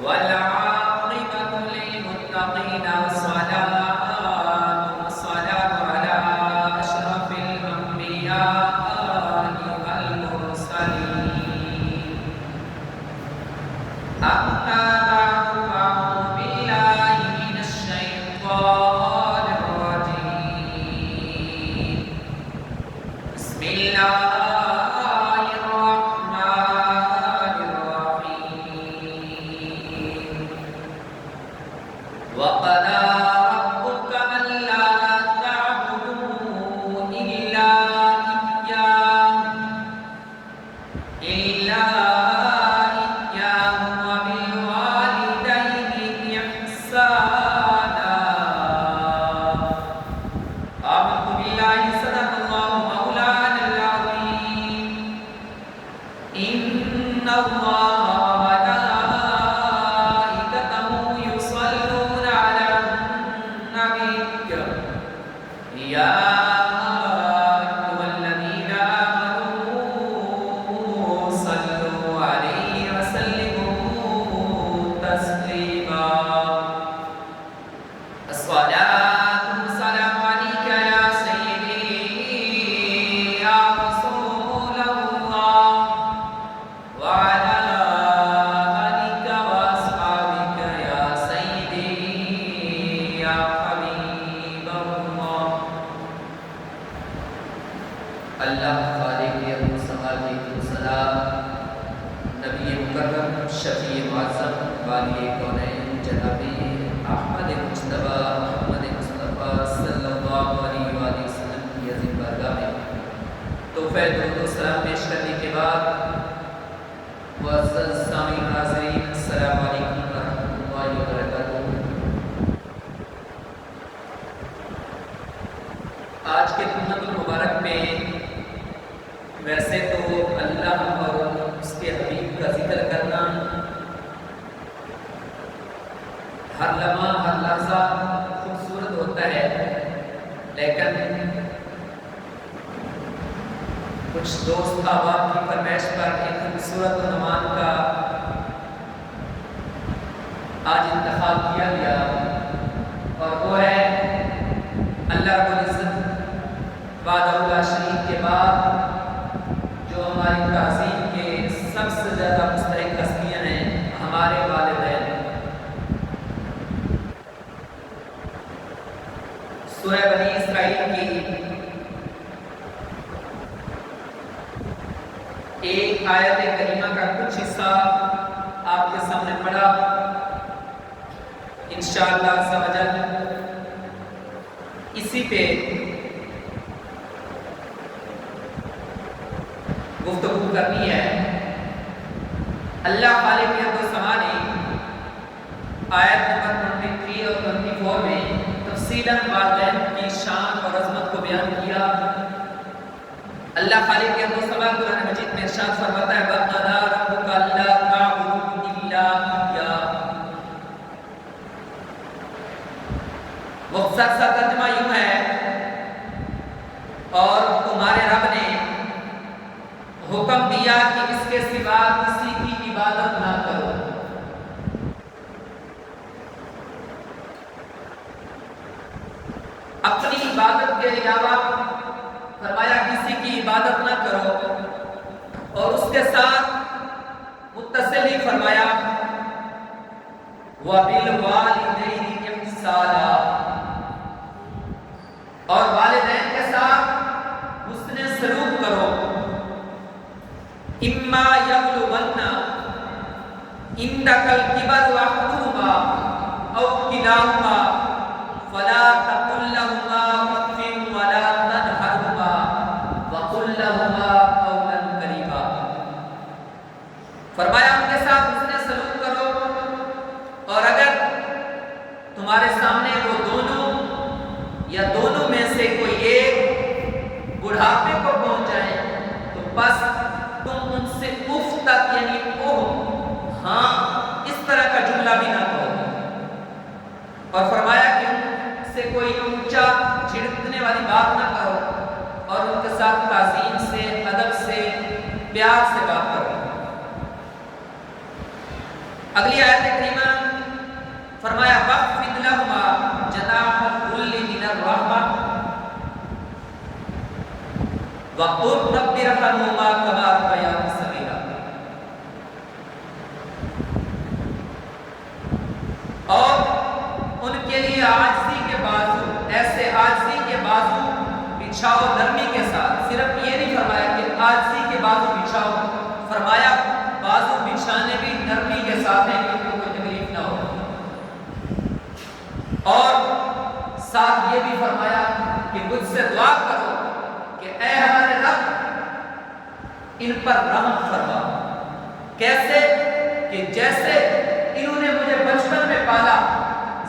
والعاقبة للمتقين والصلاة على أشرف الأنبياء والمرسلين أما بعد فأعوذ بالله من الشيطان الرجيم بسم الله وقضى ربك ألا تعبدوا إلا إياه وبالوالدين إحسانا آمنت بالله صدق الله مولانا العظيم إن الله يا أيها الذين آمنوا صلوا عليه وسلموا تسليما الصلاة والسلام عليك يا سيدي يا رسول الله وعلى آلك وأصحابك يا سيدي يا حبيب الله اللہ خالق صلاۃ والسلام نبی مکرم شفیع معظم والی کونین جناب احمد مصطفیٰ صلی اللہ علیہ وآلہ وسلم کی عظیم بارگاہ میں تحفہ درود و سلام پیش کرنے کے بعد معزز سامعین حاضرین السلام علیکم ورحمۃ اللہ وبرکاتہ۔ آج کے جمعۃ المبارک میں ویسے تو اللہ اور اس کے حبیب کا ذکر کرنا ہر لمحہ ہر لحظہ خوبصورت ہوتا ہے، لیکن کچھ دوست احباب کی فرمائش پر ایک خوبصورت عنوان کا آج انتخاب کیا گیا، اور وہ ہے اللہ رب العزت وحدہ لا شریک کے بعد جو ہماری تعظیم کے سب سے زیادہ مستحق ہستیاں ہیں ہمارے والدین۔ سورہ بنی اسرائیل کی ایک آیت کریمہ کا کچھ حصہ آپ کے سامنے پڑھا، انشاءاللہ عز و جل اسی پہ گفتگو کرنی ہے۔ اللہ خالق حمد و سما نے آیت نمبر 23 اور 24 میں تفصیلاً والدین کی شان اور عظمت کو بیان کیا۔ اللہ خالق حمد و سما قرآن مجید میں ارشاد فرماتا ہے وَقَضَىٰ رَبُّكَ أَلَّا تَعْبُدُوا إِلَّا إِيَّاهُ۔ مختصر سا ترجمہ یوں ہے، اور تمہارے رب نے حکم دیا کہ اس کے سوا کسی کی عبادت نہ کرو۔ اپنی عبادت کے علاوہ فرمایا کسی کی عبادت نہ کرو، اور اس کے ساتھ متصل ہی فرمایا وَبِالْوَالِدَيْنِ إِحْسَانًا، اور والدین کے ساتھ حسن سلوک کرو۔ اما یبلغن عندک الکبر احدہما او کلاہما فلا تقل لهما اف ولا تنہرہما وقل لهما قولا کریما۔ فرمایا ان کے ساتھ حسن سلوک کرو، اور اگر تمہارے سامنے وہ دونوں یا دونوں میں سے کوئی ایک بڑھاپے کو پہنچ جائے تو بس تم ان سے اف تک یعنی اوہ ہاں اس طرح کا جملہ بھی نہ کہو، اور فرمایا کہ ان سے کوئی اونچا اگلی آیت کریمہ فرمایا وَخْفِضْ لَهُمَا جَنَاحَ الذُّلِّ مِنَ الرَّحْمَةِ وَقُلْ رَبِّ ارْحَمْهُمَا كَمَا رَبَّيَانِي صَغِيرًا۔ اور ان کے لیے عاجزی کے بازو، ایسے عاجزی کے بازو بچھاؤ نرمی کے ساتھ۔ صرف یہ نہیں فرمایا کہ عاجزی کے بازو بچھاؤ، فرمایا بازو بچھانے بھی نرمی کے ساتھ ہیں کہ ان کو کوئی تکلیف نہ ہو۔ اور ساتھ یہ بھی فرمایا کہ مجھ سے دعا کرو کہ اے ہمارے رب ان پر رحم فرما۔ کیسے؟ کہ جیسے انہوں نے مجھے بچپن میں پالا۔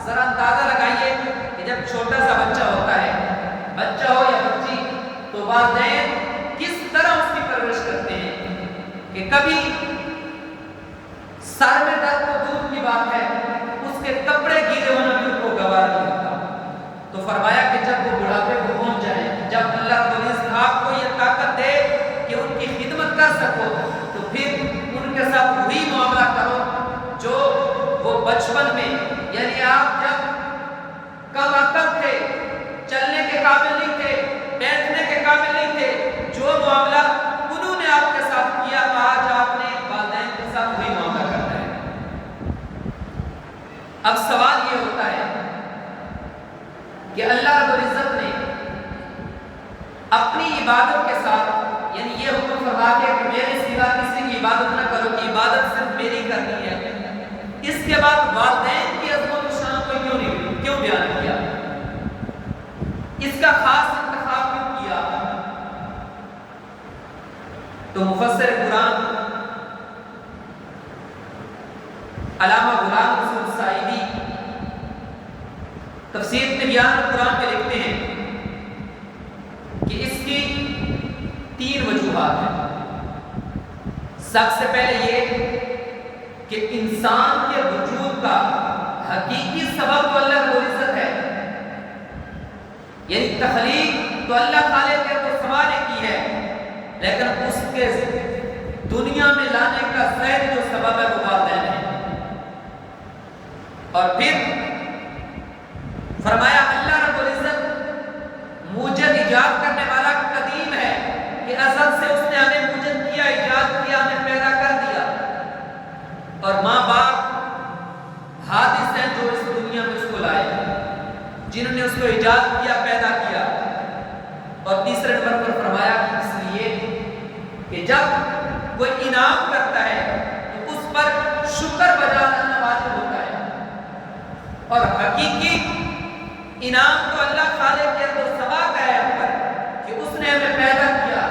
ذرا اندازہ لگائیے کہ جب چھوٹا سا بچہ ہوتا ہے، بچہ ہو یا بچی، تو والدین کس طرح اس کی پرورش کرتے ہیں کہ کبھی سر میں درد تو دور کی بات ہے، اس کے کپڑے گیلے ہونا بھی ان کو گوارا نہیں ہوتا۔ تو فرمایا کہ جب وہ بڑھاپے کو پہنچ جائیں، جب اللہ رب العزت آپ کو یہ طاقت دے کہ ان کی خدمت کر سکو، تو پھر ان کے ساتھ وہی معاملہ کرو جو وہ بچپن میں، یعنی آپ جب کم عقل تھے، چلنے کے قابل نہیں تھے، بیٹھنے کے قابل نہیں تھے، جو معاملہ انہوں نے آپ کے ساتھ کیا، آج آپ نے والدین کے ساتھ وہی معاملہ کرنا ہے۔ اب سوال یہ ہوتا ہے کہ اللہ رب العزت نے اپنی عبادت کے ساتھ، یعنی یہ حکم فرما کے کہ میرے سوا کسی کی عبادت نہ کرو، کہ عبادت صرف میری کرنی ہے، اس کے بعد والدین کی عظمت و شان کو کیوں بیان کیا؟ اس کا خاص انتخاب کیوں کیا؟ تو مفسر قرآن علامہ غلام رسول سعیدی تفسیر تبیان قرآن میں لکھتے ہیں کہ اس کی 3 وجوہات ہیں۔ سب سے پہلے یہ کہ انسان کے وجود کا حقیقی سبب تو اللہ رب العزت ہے، یعنی تخلیق تو اللہ خالق ہے، تو سما نے کی ہے، لیکن اس کے دنیا میں لانے کا ظاہر جو سبب ہے وہ والدین ہے۔ اور پھر فرمایا اللہ رب العزت موجد ایجاد کرنے والا قدیم ہے کہ ازل سے اس نے ہمیں موجد کیا، ایجاد کیا، ہمیں پیدا کر دیا۔ اور ماں باپ حادث ہیں جو اس دنیا میں اس کو لائے، جنہوں نے اس کو ایجاد کیا، پیدا کیا۔ اور تیسرے نمبر پر فرمایا کہ اس لیے کہ جب کوئی انعام کرتا ہے تو اس پر شکر بجا لانا واجب ہوتا ہے، اور حقیقی انعام تو اللہ خالق کے تو سوا کا ہے ہم پر کہ اس نے ہمیں پیدا کیا،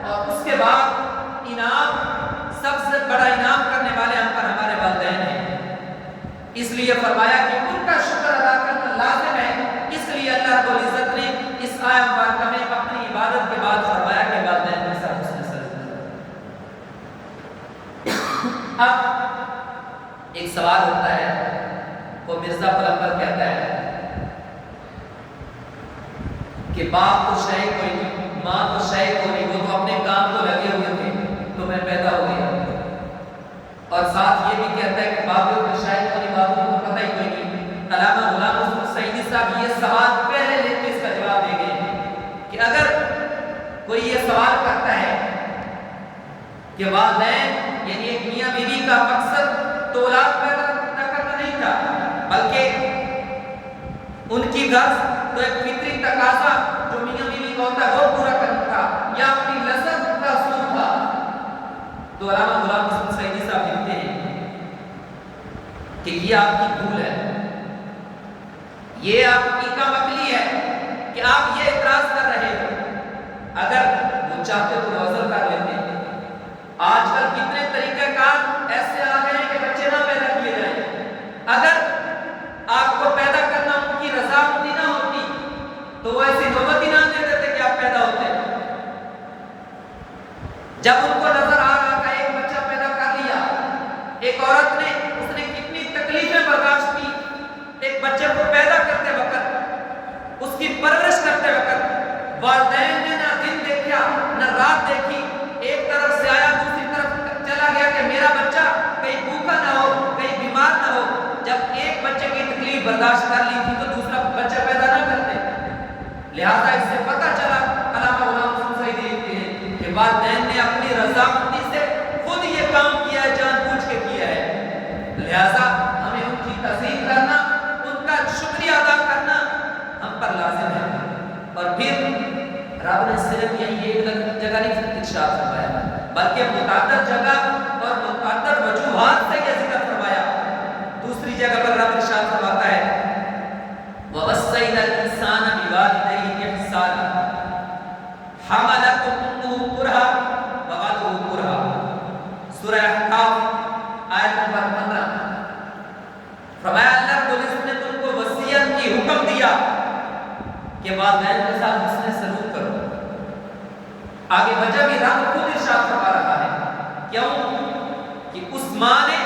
اور اس کے بعد انعام، سب سے بڑا انعام کرنے والے ہم پر ہمارے والدین ہیں۔ اس لیے فرمایا کہ ان کا شکر ادا کرنا لازم ہے۔ اس لیے اللہ رب العزت نے اس آیت مبارکہ میں اپنی عبادت کے بعد فرمایا کہ والدین کے ساتھ حسن سلوک۔ اب ایک سوال ہوتا ہے، وہ مرزا پلمبر کہتا ہے کہ باپ تو شے کوئی نہیں، ماں تو شے کوئی نہیں، وہ تو اپنے کام کو لگے ہوئے تھے تو میں پیدا ہو گیا۔ اور ساتھ یہ بھی کہتا ہے کہ باپوں کو شاید کوئی نہیں، باپوں کو پتہ ہی کوئی نہیں۔ علامہ غلام رسول سعیدی صاحب یہ سوال پہلے لکھ کے اس کا جواب دے گئے ہیں کہ اگر کوئی یہ سوال کرتا ہے کہ والدین یعنی ایک میاں بیوی کا مقصد تو اولاد پیدا کرنا نہیں تھا، بلکہ ان کی غرض تو ایک فطری تقاضا جو میاں بیوی کا ہوتا ہے وہ پورا کرنا تھا، یا اپنی لذت کا حصول تھا، تو علامہ غلام رسول سعیدی صاحب لکھتے ہیں کہ یہ آپ کی بھول ہے، یہ آپ کی کم عقلی ہے کہ آپ یہ اعتراض کر رہے ہو۔ اگر وہ چاہتے تو عزل کر لیتے۔ آج کل کتنے طریقہ کار ایسے آ گئے کہ بچے نہ پیدا کیے جائیں۔ اگر آپ کو پیدا کرنا ان کی رضامندی نہ ہوتی تو وہ ایسی نوبت ہی نہ دے دیتے کہ آپ پیدا ہوتے۔ جب ان کو نظر آ رہا تھا ایک بچہ پیدا کر لیا، ایک عورت نے، اس نے کتنی تکلیفیں برداشت کی ایک بچے کو پیدا کرتے وقت، اس کی پرورش کرتے وقت، والدین نے نہ دن دیکھا نہ رات دیکھی، ایک طرف سے آیا دوسری طرف چلا گیا کہ میرا بچہ کہیں برداشت کر لی تھی تو دوسرا بچہ پیدا نہ کرتے. لہذا اس سے پتہ چلا علامہ غلام سوسائی دیکھتے ہیں کہ والدین نے اپنی رضامندی سے خود یہ کام کیا ہے، جان بوجھ کے کیا ہے. لہذا ہمیں ان کی تعظیم کرنا، ان کا شکریہ ادا کرنا ہم پر لازم ہے. اور پھر رب نے صرف یہی ایک جگہ نہیں ارشاد فرمایا بلکہ متعدد جگہ اور متعدد وجوہات سے یہ ذکر فرمایا. دوسری جگہ پر رب ارشاد فرماتا ہے وَوَصَّيْنَا الْإِنسَانَ بِوَالِدَيْهِ إِحْسَانًا حَمَلَتْهُ أُمُّهُ كُرْهًا وَوَضَعَتْهُ كُرْهًا. سورہ احقاف آیت نمبر 15. فرمایا اللہ رب العزت نے تم کو وصیت کی حکم دیا کہ والدین کے ساتھ حسن سلوک کرو. آگے وجہ بھی رب خود ارشاد فرما رہا ہے. کیوں؟ کہ اس ماں نے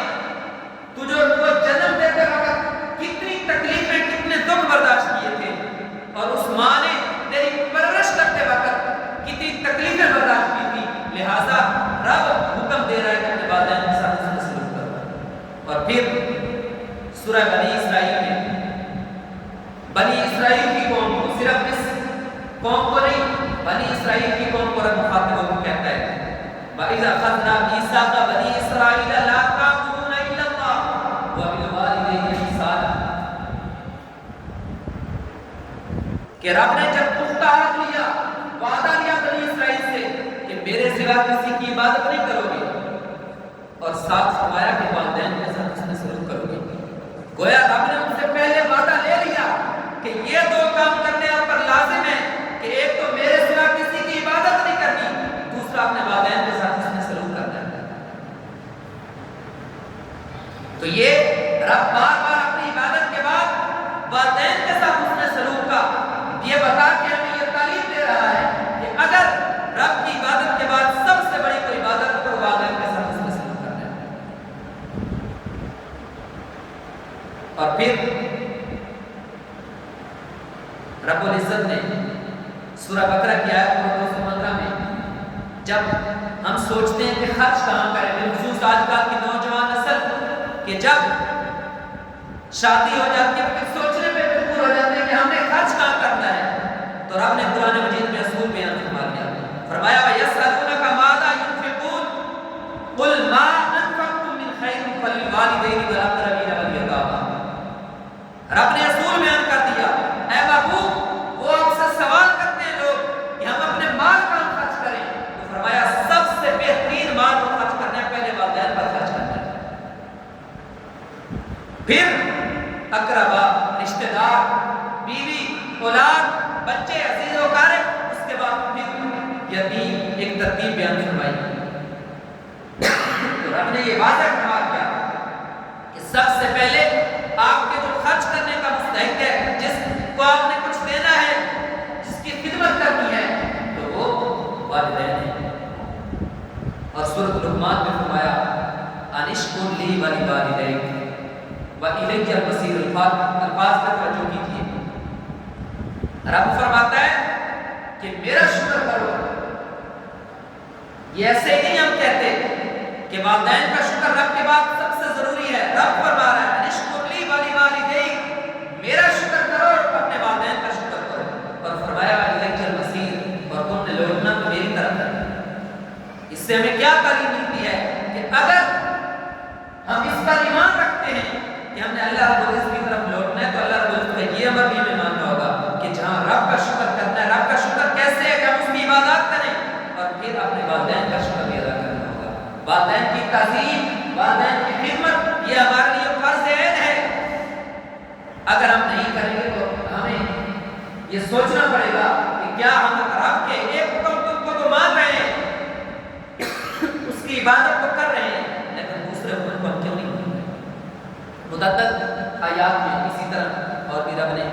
تجھے کو جنم دیتے وقت کتنی تکلیفیں، کتنے دکھ برداشت کیے تھے، اور اس ماں نے تیری پرورش کرتے وقت کتنی تکلیفیں برداشت کی تھی. لہذا رب حکم دے رہا ہے کہ اپنے والدین کے ساتھ حسن سلوک کرو. اور پھر سورہ بنی اسرائیل میں بنی اسرائیل کی قوم کو، صرف اس قوم کو نہیں بنی اسرائیل کی قوم کو رب مخاطب ہو کے کہتا ہے وَإِذَا أَخَذْنَا مِيثَاقَ بَنِي إِسْرَائِيلَ لَا تَعْبُدُونَ إِلَّا اللَّهَ وَبِالْوَالِدَيْنِ إِحْسَانًا. کہ رب نے جب پختہ عہد لیا، وعدہ لیا بنی اسرائیل سے کہ میرے سوا کسی کی عبادت نہیں کرو گے، اور ساتھ فرمایا کہ والدین کے ساتھ حسن سلوک کرو گے. گویا رب نے ان سے پہلے وعدہ لے لیا کہ یہ دو کام کرنے آپ پر لازم ہے کہ ایک تو میرے سوا کسی کی عبادت نہیں کرنی، دوسرا اپنے والدین کے ساتھ حسن سلوک کرنا ہے. تو یہ رب بار بار اپنی عبادت کے بعد والدین کے ساتھ حسن سلوک کا یہ بتا کے ہمیں یہ تعلیم دے رہا ہے کہ اگر رب کی عبادت کے بعد سب سے بڑی کوئی عبادت تو والدین کے ساتھ حسن سلوک کرنا ہے. اور پھر رب العزت نے سورہ بقرہ کی آیت نمبر 215 میں جب ہم سوچتے ہیں کہ خرچ کہاں کریں، بالخصوص آج کل کی نوجوان نسل کہ جب شادی ہو جاتی ہے پھر سوچنے پہ مجبور ہو جاتے ہیں کہ ہم نے خرچ کہاں کرنا ہے. تو رب نے قرآن مجید میں اصول بیان فرما دیا. فرمایا وَيَسْأَلُونَكَ مَاذَا يُنْفِقُونَ قُلْ مَا أَنفَقْتُم مِّن خَيْرٍ فَلِلْوَالِدَيْنِ وَالْأَقْرَبِينَ وَالْيَتَامَىٰ. رب نے اصول بیان کر دیا. اے محبوب، وہ آپ سے سوال کرتے ہیں لوگ کہ ہم اپنے مال کہاں خرچ کریں، تو فرمایا سب سے بہترین مال کو خرچ کرنا ہے، پہلے والدین پر خرچ کرنا ہے، پھر اقربا، رشتہ دار، بیوی، اولاد، بچے، عزیز و اقارب، اس کے بعد پھر یتیم. ایک ترتیب بیان فرمائی. تو رب نے یہ واضح فرما دیا کہ سب سے پہلے آپ کے جو خرچ کرنے کا مستحق ہے، جس کو آپ نے کچھ دینا ہے، جس کی خدمت کرنی ہے، تو وہ والدین ہیں. اور سورۃ لقمان میں فرمایا انشکر لی ولوالدیک وإلیہ المصیر. الفاظ پر توجہ کیجیے. رب فرماتا ہے کہ میرا شکر کرو. یہ ایسے ہی نہیں ہم کہتے کہ والدین کا شکر رب کے بعد سب سے ضروری ہے. رب فرما رہا ہے انشکر لی ولوالدیک، میرا شکر کرو اور اپنے والدین کا شکر کرو. اور فرمایا الیہ المصیر، اور تم نے لوٹنا تو میری طرف ہے. اس سے ہمیں کیا تعلیم ملتی ہے کہ اگر ہم اس پر ایمان رکھتے ہیں کہ ہم نے اللہ رب العزت کی طرف لوٹنا ہے، تو اللہ رب العزت کا یہ امر بھی ہمیں ماننا ہوگا کہ جہاں رب کا شکر کرنا ہے، رب کا شکر کیسے ہے کہ ہم اس کی عبادات کریں، اور پھر اپنے والدین کا شکر بھی ادا کرنا ہوگا. والدین کی تعظیم، والدین کی خدمت، یہ ہمارے لیے فرض عین ہے. اگر ہم نہیں کریں گے تو ہمیں یہ سوچنا پڑے گا کہ کیا ہم رب کے ایک حکم کو تو مان رہے ہیں، اس کی عبادت تو کر رہے ہیں، لیکن دوسرے حکم کو ہم کیوں نہیں مان رہے. متعدد آیات میں اسی طرح اور بھی رب نے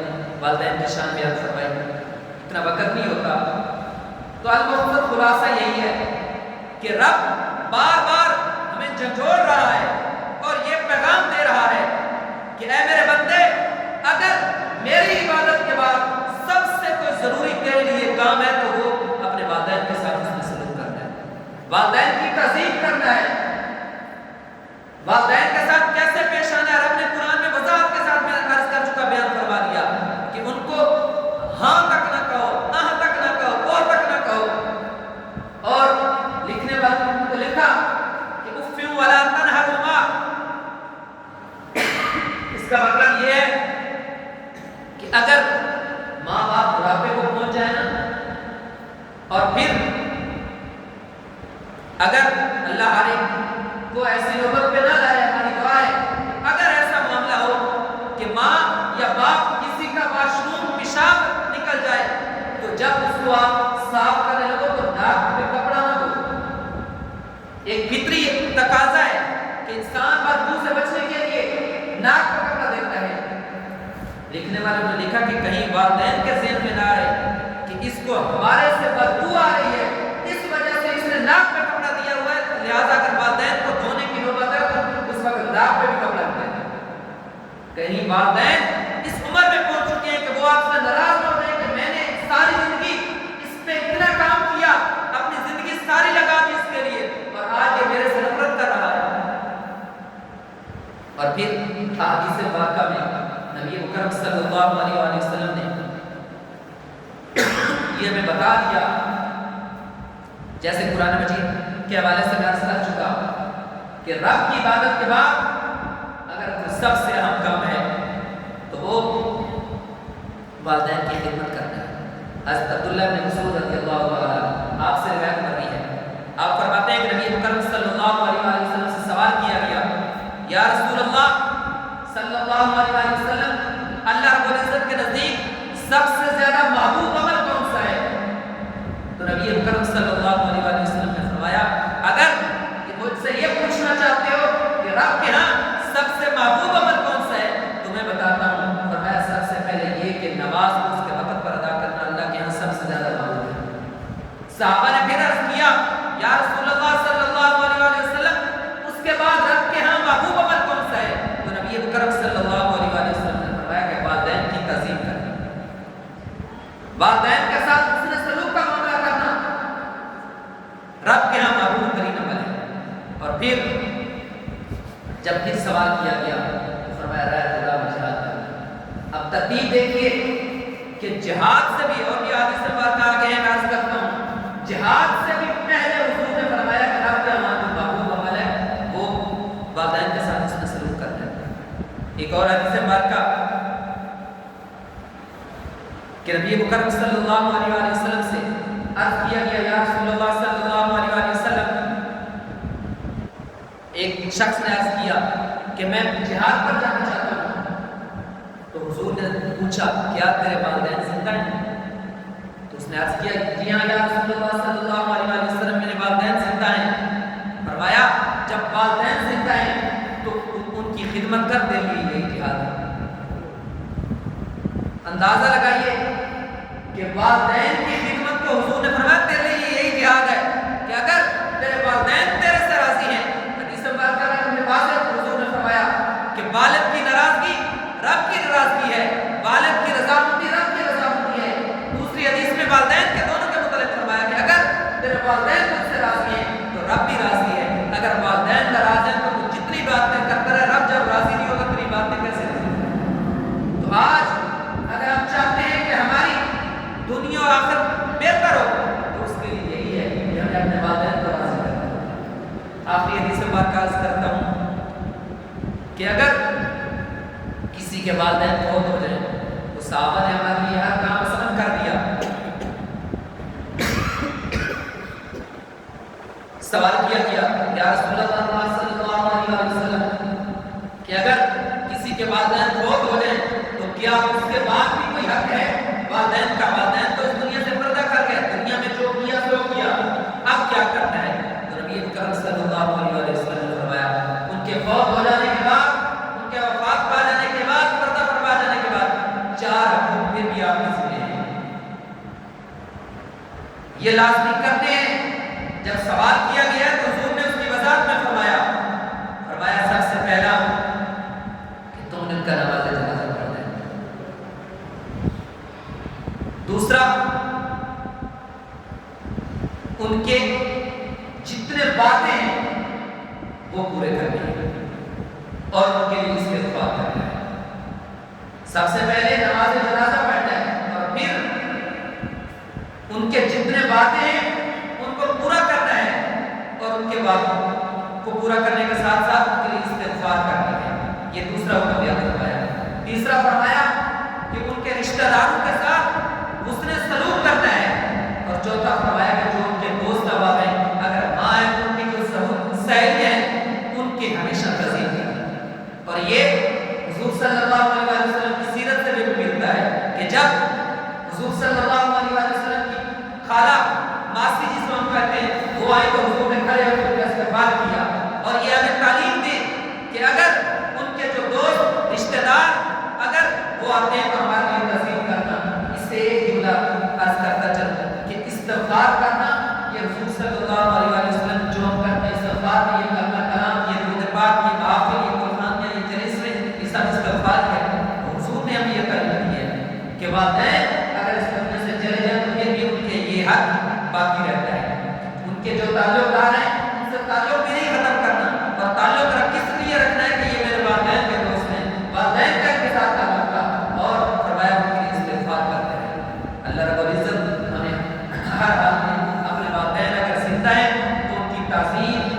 والدین کی شان بیان فرمائی. اتنا وقت نہیں ہوتا، تو المقصد خلاصہ یہی ہے کہ رب بار بار ہمیں جھنجھوڑ رہا ہے اور یہ پیغام دے رہا ہے کہ اے میرے بندے، اگر میری عبادت کے بعد سب سے کوئی ضروری تیرے لیے کام ہے تو وہ اپنے والدین کے ساتھ حسن سلوک کرنا ہے، والدین کی تعظیم کرنا ہے. والدین کے ساتھ کیسے پیش آنا ہے رب نے قرآن میں وضاحت کے ساتھ میں عرض کر چکا، بیان کا مطلب یہ ہے کہ اگر ماں باپ بڑھاپے کو پہنچ جائے نا، اور پھر اگر اللہ ہر ایک کو ایسی نوبت پہ نہ لائے، ہماری دعا ہے کہ اگر ایسا معاملہ ہو کہ ماں یا باپ کسی کا واش روم پیشاب نکل جائے، تو جب اس کو آپ صاف کرنے لگو تو ناک پہ کپڑا نہ دو۔ ایک فطری تقاضا ہے کہ انسان بدبو سے بچنے کے لیے ناک پہ کپڑا دیتا ہے۔ لکھنے والے نے لکھا کہ کہیں والدین کے ذہن میں نہ آئے کہ اس کو ہمارے سے بدبو آ رہی ہے، اس وجہ سے اس نے ناک پہ کپڑا دیا ہوا ہے، لہٰذا اگر والدین کو دھونے کی نوبت ہے تو اس وقت ناک پہ بھی کپڑا دیا ہے۔ کہیں والدین اس عمر میں پہنچ چکے ہیں کہ وہ آپ سے ناراض ہو رہے ہیں کہ میں نے ساری زندگی اس پہ اتنا کام کیا، اپنی زندگی ساری لگا دی اس کے لیے، اور آج یہ میرے سے نفرت کر رہا ہے۔ اور پھر حدیث پاکہ میں نبی اکرم صلی اللہ علیہ وآلہ وسلم نے یہ ہمیں بتا دیا، جیسے قرآن مجید کے حوالے سے میں عرض کر چکا کہ رب کی عبادت کے بعد اگر سب سے اہم کام ہے تو وہ والدین کی خدمت کرنا ہے۔ حضرت عبداللہ بن مسعود رضی اللہ عنہ آپ سے روایت کر رہی ہے، آپ فرماتے ہیں کہ نبی اکرم صلی اللہ علیہ وآلہ وسلم سے سوال کیا گیا، یا رسول اللہ صلی اللہ علیہ وآلہ وسلم، اللہ رب العزت کے نزدیک سب سے زیادہ محبوب عمل کون سا ہے؟ تو نبی اکرم صلی اللہ علیہ وآلہ وسلم نے فرمایا، اگر مجھ سے یہ پوچھنا چاہتے ہو کہ رب کے ہاں سب سے محبوب عمل کون سا ہے تو میں بتاتا ہوں۔ فرمایا سب سے پہلے یہ کہ نماز اس کے وقت پر ادا کرنا اللہ کے ہاں سب سے زیادہ محبوب ہے۔ صحابہ نے پھر عرض کیا، یا رسول اللہ صلی اللہ علیہ وآلہ وسلم، اس کے بعد رب کے ہاں محبوب عمل کون سا ہے؟ تو نبی اکرم صلی اللہ علیہ وآلہ وسلم نے فرمایا کہ والدین کی تعظیم کرنا، والدین کے ساتھ حسن سلوک کا معاملہ کرنا رب کے ہاں محبوب ترین عمل ہے۔ اور پھر جب پھر سوال کیا گیا تو فرمایا رائے خدا میں جہاد کرنا۔ اب ترتیب دیکھیے کہ جہاد سے بھی، اور یہ حدیث سے بات آگے ہے، میں عرض کرتا ہوں، جہاد سے بھی پہلے حضور نے فرمایا کہ رب کے ہاں جو محبوب عمل ہے وہ والدین کے ساتھ حسن سلوک کرنا ہے۔ ایک اور حدیث مبارکہ کہ نبی مکرم صلی اللہ علیہ وآلہ وسلم سے عرض کیا گیا، یا رسول اللہ صلی اللہ علیہ وآلہ وسلم، ایک شخص نے عرض کیا کہ میں جہاد پر جانا چاہتا ہوں، تو حضور نے پوچھا کیا تیرے والدین زندہ ہیں؟ تو اس نے عرض کیا جی ہاں یا رسول اللہ صلی اللہ علیہ وآلہ وسلم، میرے والدین زندہ ہیں۔ فرمایا جب والدین زندہ ہیں تو ان کی خدمت کر دے گی، یہی جہاد ہے۔ اندازہ لگائیے کہ والدین کی خدمت کو حضور نے فرمایا تیرے لیے یہی جہاد ہے کہ اگر تیرے والدین تیرے سے راضی ہیں، حدیث مبارکہ میں ہم نے واضح حضور نے فرمایا کہ والد کی ناراضگی رب کی ناراضگی ہے، والد کی رضامندی رب کی رضامندی ہے۔ دوسری حدیث میں والدین کے دونوں کے متعلق فرمایا کہ اگر تیرے والدین تجھ سے راضی ہیں تو رب بھی راضی ہے، اگر والدین ناراض ہیں تو تو جتنی باتیں کرتا رہے، رب جب راضی نہیں ہوگا تیری باتیں کیسے ہوگی؟ تو آج اگر ہم چاہتے ہیں کہ ہماری دنیا اور آخرت بہتر ہو تو اس کے لیے یہی ہے کہ ہمیں اپنے والدین کو راضی کرنا ہے۔ آخری حدیث سے بات کا عرض کرتا ہوں کہ اگر کسی کے والدین فوت ہو جائیں تو صحابہ نے ہمارے لیے ہر کام آسان کر دیا۔ سوال کیا گیا یا رسول اللہ صلی اللہ علیہ وسلم کہ اگر کسی کے والدین فوت ہو جائیں تو کیا اس کے بعد بھی کوئی حق ہے والدین کا؟ والدین تو اس دنیا سے پردہ کر گئے، دنیا میں جو کیا سو کیا، اب کیا کرنا ہے؟ تو نبی اکرم صلی اللہ علیہ وسلم نے فرمایا ان کے فوت ہو جانے کے بعد، ان کے وفات پا جانے کے بعد، پردہ فرما جانے کے بعد 4 حقوق پھر بھی آپ کے ذمہ ہیں، یہ لازمی کرتے ہیں۔ جب سوال کیا گیا تو حضور نے اس کی وضاحت میں فرمایا سب سے پہلا کہ تم نے ان کا نماز جنازہ پڑھنا ہے، دوسرا ان کے جتنے باتیں ہیں وہ پورے کرنے ہیں اور ان کے لیے استغفار کرنا ہے۔ سب سے پہلے نماز جنازہ پڑھنا ہے اور پھر ان کے جتنے باتیں ہیں ان کو پورا کرنا ہے اور ان کے باتوں کو پورا کرنے کے ساتھ ساتھ ان کے لیے استغفار کرنا ہے۔ یہ دوسرا حکم یاد رکھوایا ہے۔ اور یہ حضور صلی اللہ علیہ وسلم کی سیرت سے بھی ملتا ہے کہ جب حضور صلی اللہ علیہ وسلم کی خالہ ماسی جس کو ہم کہتے ہیں وہ آئے تو حضور نے کھڑے ہو کر استقبال کیا اور یہ ہمیں تعلیم دی کہ اگر ان کے جو دوست رشتہ دار اگر وہ آتے ہیں تو ہمارے لیے تسلیم کرنا. اس سے ایک جملہ عرض کرتا چلتا کہ استغفار کرنا یہ حضور صلی اللہ علیہ وسلم جو ہم کرتے ہیں استغفار میں یہ کلمہ کلام یہ درود پاک یہ محافل یہ قرآن یہ جلسے یہ سب استغفار ہے. حضور نے ہمیں یہ تعلیم دی ہے کہ والدین اگر اس دنیا سے چلے جائیں تو پھر بھی ان کے یہ حق باقی رہتا ہے. ان کے جو تعلقات ہیں ان سے تعلق بھی نہیں ختم کرنا اور تعلق کس لیے رکھنا ہے کہ یہ میرے والدین کے دوست ہیں والدین کا کے ساتھ تعلق کا اور فرمایا ان کے استغفار کرتے ہیں. اللہ رب العزت ہمیں ہر حال میں اپنے والدین اگر زندہ ہیں تو ان کی تعظیم